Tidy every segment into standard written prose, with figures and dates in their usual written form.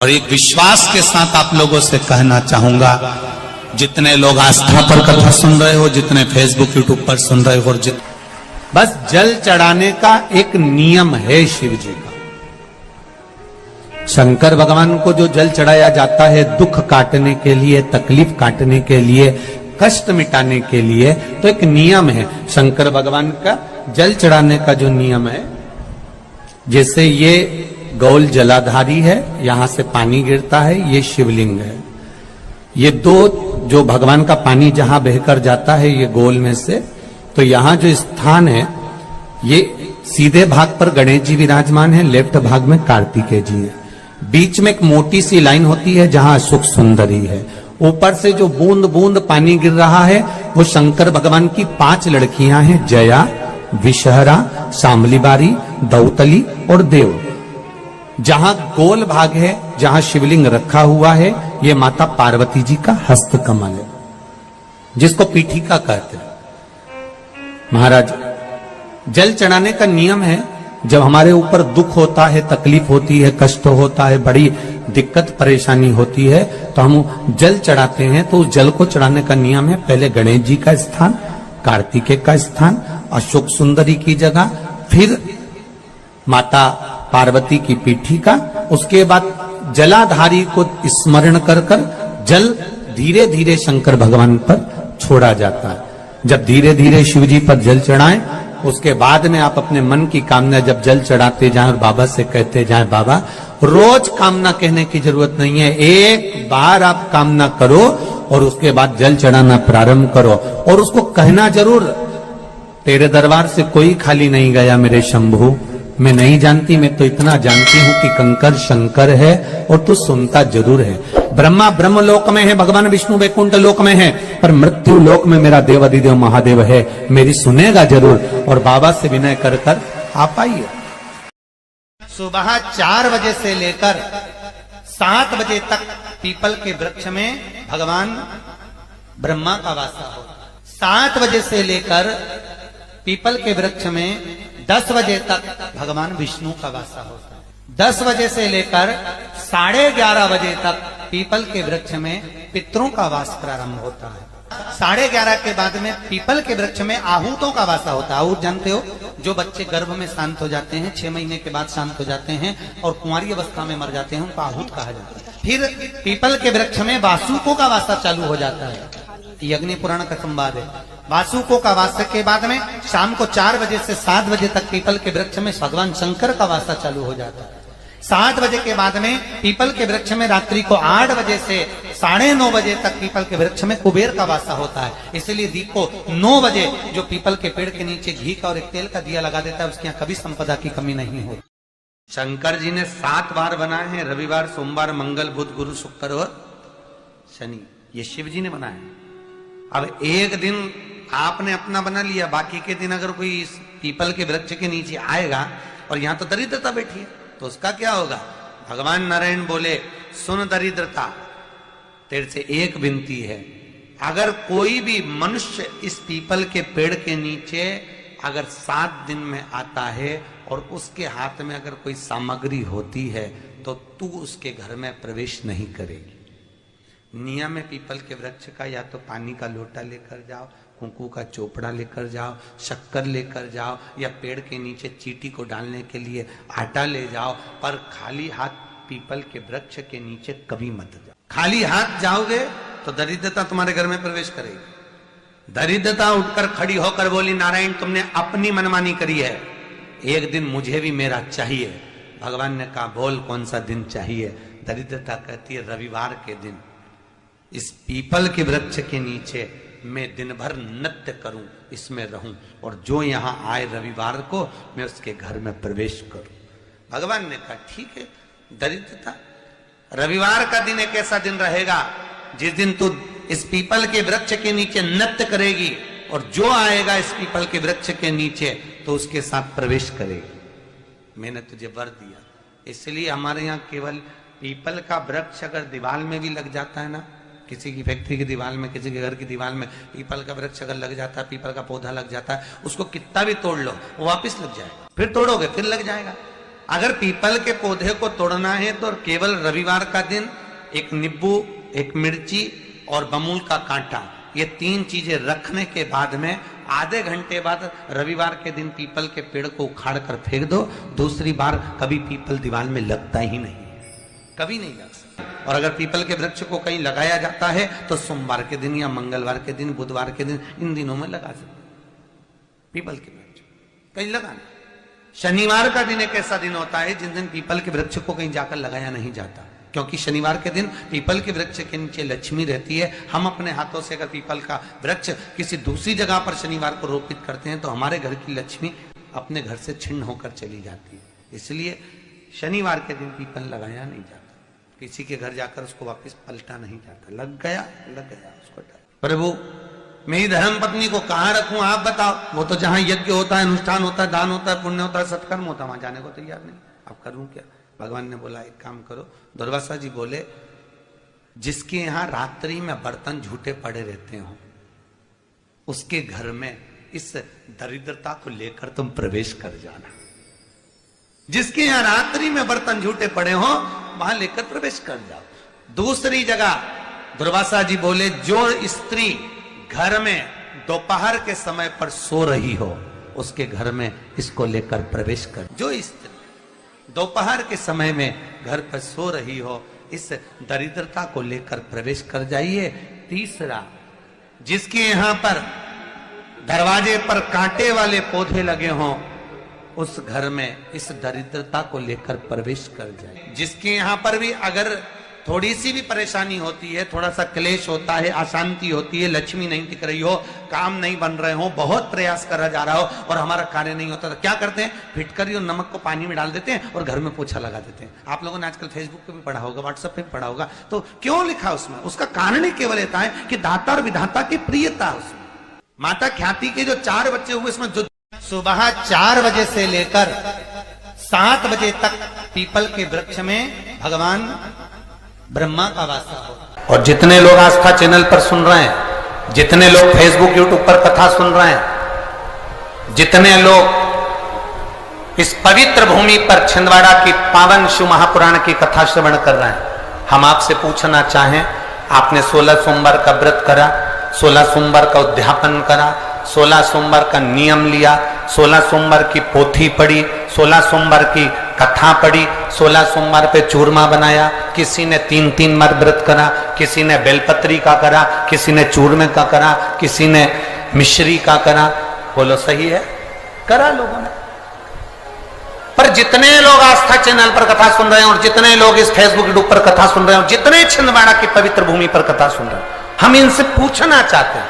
और एक विश्वास के साथ आप लोगों से कहना चाहूंगा, जितने लोग आस्था पर कथा सुन रहे हो, जितने फेसबुक यूट्यूब पर सुन रहे हो, और बस जल चढ़ाने का एक नियम है शिव जी का। शंकर भगवान को जो जल चढ़ाया जाता है दुख काटने के लिए, तकलीफ काटने के लिए, कष्ट मिटाने के लिए, तो एक नियम है शंकर भगवान का जल चढ़ाने का जो नियम है। जैसे ये गौल जलाधारी है, यहां से पानी गिरता है, ये शिवलिंग है। ये दो जो भगवान का पानी जहां बहकर जाता है ये गोल में से, तो यहां जो स्थान है ये सीधे भाग पर गणेश जी विराजमान है, लेफ्ट भाग में कार्तिकेय जी है। बीच में एक मोटी सी लाइन होती है जहां अशोक सुंदरी है। ऊपर से जो बूंद बूंद पानी गिर रहा है वो शंकर भगवान की 5 लड़कियां हैं, जया, विषहरा, शामलीबारी, दौतली और देव। जहां गोल भाग है, जहां शिवलिंग रखा हुआ है, ये माता पार्वती जी का हस्त कमल है, जिसको पीठिका कहते हैं। महाराज, जल चढ़ाने का नियम है, जब हमारे ऊपर दुख होता है, तकलीफ होती है, कष्ट होता है, बड़ी दिक्कत परेशानी होती है, तो हम जल चढ़ाते हैं। तो उस जल को चढ़ाने का नियम है, पहले गणेश जी का स्थान, कार्तिकेय का स्थान, अशोक सुंदरी की जगह, फिर माता पार्वती की पीठिका, उसके बाद जलाधारी को स्मरण कर कर जल धीरे धीरे शंकर भगवान पर छोड़ा जाता है। जब धीरे धीरे शिव जी पर जल चढ़ाएं, उसके बाद में आप अपने मन की कामना जब जल चढ़ाते जाएं और बाबा से कहते जाएं, बाबा रोज कामना कहने की जरूरत नहीं है, एक बार आप कामना करो और उसके बाद जल चढ़ाना प्रारंभ करो। और उसको कहना जरूर, तेरे दरबार से कोई खाली नहीं गया मेरे शंभू, मैं नहीं जानती, मैं तो इतना जानती हूं कि कंकर शंकर है और तू सुनता जरूर है। ब्रह्मा ब्रह्म लोक में है, भगवान विष्णु वैकुंठ लोक में है, पर मृत्यु लोक में मेरा देव अधिदेव महादेव है, मेरी सुनेगा जरूर। और बाबा से विनय कर कर आप आइए। सुबह 4 बजे से लेकर 7 बजे तक पीपल के वृक्ष में भगवान ब्रह्मा का वासा होता है। 7 बजे से लेकर पीपल के वृक्ष में 10 बजे तक भगवान विष्णु का वासा होता है। 10 बजे से लेकर 11:30 बजे तक पीपल के वृक्ष में पितरों का वास प्रारंभ होता है। 11:30 के बाद में पीपल के वृक्ष में आहूतों का वासा होता है। आहूत जानते हो, जो बच्चे गर्भ में शांत हो जाते हैं, 6 महीने के बाद शांत हो जाते हैं और कुंवारी अवस्था में मर जाते हैं, उनको आहूत कहा जाता है। फिर पीपल के वृक्ष में वासुकों का वासा चालू हो जाता है। यज्ञ पुराण का संवाद है। वासुकों का वासा के बाद में शाम को 4 बजे से 7 बजे तक पीपल के वृक्ष में भगवान शंकर का वासा चालू हो जाता है। 7 बजे के बाद में पीपल के वृक्ष में रात्रि को 8 बजे से 9:30 बजे तक पीपल के वृक्ष में कुबेर का वासा होता है। इसलिए दीप को 9 बजे जो पीपल के पेड़ के नीचे घी का और एक तेल का दिया लगा देता है, उसके यहाँ कभी संपदा की कमी नहीं होती। शंकर जी ने 7 बार बनाए हैं, रविवार, सोमवार, मंगल, बुध, गुरु, शुक्र और शनि, ये शिव जी ने बनाए हैं। अब एक दिन आपने अपना बना लिया, बाकी के दिन अगर कोई इस पीपल के वृक्ष के नीचे आएगा और यहां तो दरिद्रता बैठी है, तो उसका क्या होगा? भगवान नारायण बोले, सुन दरिद्रता, तेरे से एक विनती है, अगर कोई भी मनुष्य इस पीपल के पेड़ के नीचे अगर 7 दिन में आता है और उसके हाथ में अगर कोई सामग्री होती है तो तू उसके घर में प्रवेश नहीं करेगी। नियम है पीपल के वृक्ष का, या तो पानी का लोटा लेकर जाओ, कुंकू का चोपड़ा लेकर जाओ, शक्कर लेकर जाओ, या पेड़ के नीचे चींटी को डालने के लिए आटा ले जाओ, पर खाली हाथ पीपल के वृक्ष के नीचे कभी मत जाओ। खाली हाथ जाओगे तो दरिद्रता तुम्हारे घर में प्रवेश करेगी। दरिद्रता उठकर खड़ी होकर बोली, नारायण तुमने अपनी मनमानी करी है, एक दिन मुझे भी मेरा चाहिए। भगवान ने कहा, बोल कौन सा दिन चाहिए? दरिद्रता कहती है, रविवार के दिन इस पीपल के वृक्ष के नीचे मैं दिन भर नृत्य करूं, इसमें रहूं, और जो यहां आए रविवार को मैं उसके घर में प्रवेश करूं। भगवान ने कहा, ठीक है। दरिद्रता, रविवार का दिन एक ऐसा दिन रहेगा जिस दिन तू इस पीपल के वृक्ष के नीचे नृत्य करेगी, और जो आएगा इस पीपल के वृक्ष के नीचे तो उसके साथ प्रवेश करेगी। मैंने तुझे वर दिया। इसलिए हमारे यहाँ केवल पीपल का वृक्ष अगर दीवार में भी लग जाता है ना, किसी की फैक्ट्री की दीवार में, किसी के घर की दीवार में पीपल का वृक्ष अगर लग जाता है, पीपल का पौधा लग जाता है, उसको कितना भी तोड़ लो वो वापस लग जाएगा, फिर तोड़ोगे फिर लग जाएगा। अगर पीपल के पौधे को तोड़ना है तो केवल रविवार का दिन एक नींबू, एक मिर्ची और बमूल का कांटा, ये 3 चीजें रखने के बाद में आधे घंटे बाद रविवार के दिन पीपल के पेड़ को उखाड़ कर फेंक दो। दूसरी बार कभी पीपल दीवार में लगता ही नहीं, कभी नहीं लग सकता। और अगर पीपल के वृक्ष को कहीं लगाया जाता है तो सोमवार के दिन या मंगलवार के दिन, बुधवार के दिन, इन दिनों में लगा सकते पीपल के वृक्ष कहीं लगाना। शनिवार का दिन एक ऐसा दिन होता है जिस दिन पीपल के वृक्ष को कहीं जाकर लगाया नहीं जाता, क्योंकि शनिवार के दिन पीपल के वृक्ष के नीचे लक्ष्मी रहती है। हम अपने हाथों से अगर पीपल का वृक्ष किसी दूसरी जगह पर शनिवार को रोपित करते हैं तो हमारे घर की लक्ष्मी अपने घर से छिन्न होकर चली जाती है। इसलिए शनिवार के दिन पीपल लगाया नहीं जाता, किसी के घर जाकर उसको वापस पलटा नहीं जाता। लग गया उसको। प्रभु मेरी धर्म पत्नी को कहां रखूं आप बताओ। वो तो जहां यज्ञ होता है, अनुष्ठान होता है, दान होता है, पुण्य होता है, सत्कर्म होता है, वहां जाने को तैयार नहीं। अब करूं क्या? भगवान ने बोला एक काम करो। दुर्वासा जी बोले जिसके यहां रात्रि में बर्तन झूठे पड़े रहते हो उसके घर में इस दरिद्रता को लेकर तुम प्रवेश कर जाना। जिसके यहां रात्रि में बर्तन झूठे पड़े हो वहां लेकर प्रवेश कर जाओ। दूसरी जगह दुर्वासा जी बोले जो स्त्री घर में दोपहर के समय पर सो रही हो उसके घर में इसको लेकर प्रवेश कर। जो स्त्री दोपहर के समय में घर पर सो रही हो इस दरिद्रता को लेकर प्रवेश कर जाइए। तीसरा, जिसके यहां पर दरवाजे पर कांटे वाले पौधे लगे हों उस घर में इस दरिद्रता को लेकर प्रवेश कर जाए। जिसके यहां पर भी अगर थोड़ी सी भी परेशानी होती है, थोड़ा सा क्लेश होता है, अशांति होती है, लक्ष्मी नहीं टिक रही हो, काम नहीं बन रहे हो, बहुत प्रयास करा जा रहा हो और हमारा कार्य नहीं होता, तो क्या करते हैं? फिटकरी और नमक को पानी में डाल देते हैं और घर में पोछा लगा देते हैं। आप लोगों ने आजकल फेसबुक पे भी पढ़ा होगा, व्हाट्सएप पे भी पढ़ा होगा। तो क्यों लिखा उसमें? उसका कारण ही केवल इतना है कि दाता और विधाता की प्रियता उसमें। माता ख्याति के जो 4 बच्चे हुए इसमें जो सुबह 4 बजे से लेकर 7 बजे तक पीपल के वृक्ष में भगवान ब्रह्मा का वासा हो। और जितने लोग आस्था चैनल पर सुन रहे हैं, जितने लोग फेसबुक यूट्यूब पर कथा सुन रहे हैं, जितने लोग इस पवित्र भूमि पर छिंदवाड़ा की पावन शिव महापुराण की कथा श्रवण कर रहे हैं, हम आपसे पूछना चाहें, आपने 16 सोमवार का व्रत करा, 16 सोमवार का उद्यापन करा, 16 सोमवार का नियम लिया, 16 सोमवार की पोथी पढ़ी, 16 सोमवार की कथा पढ़ी, 16 सोमवार पे चूरमा बनाया, किसी ने 3 बार व्रत करा, किसी ने बेलपत्री का करा, किसी ने चूरमे का करा, किसी ने मिश्री का करा। बोलो सही है? करा लोगों ने। पर जितने लोग आस्था चैनल पर कथा सुन रहे हैं और जितने लोग इस फेसबुक यूट्यूब पर कथा सुन रहे हैं और जितने छिंदवाड़ा की पवित्र भूमि पर कथा सुन रहे हैं, हम इनसे पूछना चाहते हैं,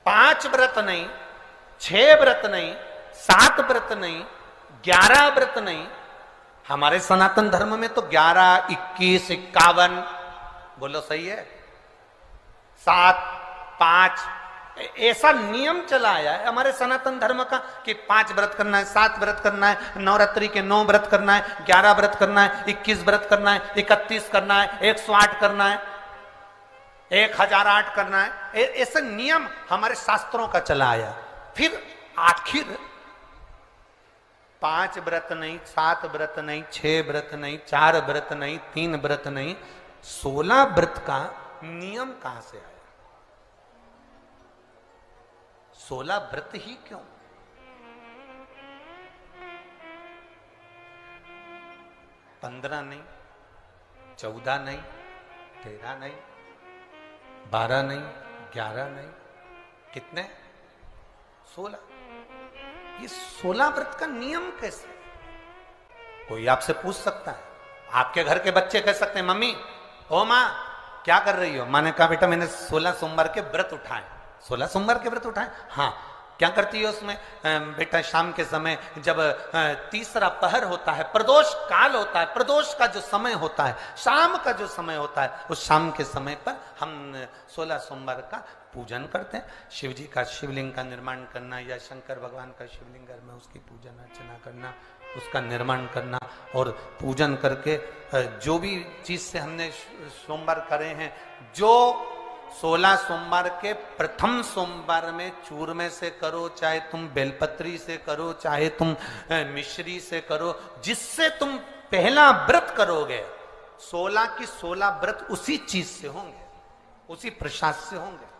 5 व्रत नहीं, 6 व्रत नहीं, 7 व्रत नहीं, 11 व्रत नहीं। हमारे सनातन धर्म में तो 11, 21, 51, बोलो सही है, 7, 5 ऐसा नियम चला आया है हमारे सनातन धर्म का कि 5 व्रत करना है, 7 व्रत करना है, नवरात्रि के 9 व्रत करना है, 11 व्रत करना है, 21 व्रत करना है, 31 करना है, 108 करना है, 1008 करना है। ऐसे नियम हमारे शास्त्रों का चला आया। फिर आखिर 5 व्रत नहीं, 7 व्रत नहीं, 6 व्रत नहीं, 4 व्रत नहीं, 3 व्रत नहीं, 16 व्रत का नियम कहां से आया? 16 व्रत ही क्यों? पंद्रह नहीं, 14 नहीं, 13 नहीं, 12 नहीं, 11 नहीं, कितने? 16। ये 16 व्रत का नियम कैसे? कोई आपसे पूछ सकता है, आपके घर के बच्चे कह सकते हैं, मम्मी ओ माँ क्या कर रही हो? माँ ने कहा बेटा मैंने 16 सोमवार के व्रत उठाए। 16 सोमवार के व्रत उठाए? हाँ। क्या करती है उसमें? बेटा शाम के समय जब तीसरा पहर होता है, प्रदोष काल होता है, प्रदोष का जो समय होता है, शाम का जो समय होता है, उस शाम के समय पर हम 16 सोमवार का पूजन करते हैं। शिव जी का शिवलिंग का निर्माण करना या शंकर भगवान का शिवलिंग घर में उसकी पूजन अर्चना करना, उसका निर्माण करना और पूजन करके जो भी चीज से हमने सोमवार करे हैं, जो 16 सोमवार के प्रथम सोमवार में चूरमे से करो, चाहे तुम बेलपत्री से करो, चाहे तुम मिश्री से करो, जिससे तुम पहला व्रत करोगे 16 की 16 व्रत उसी चीज से होंगे, उसी प्रसाद से होंगे।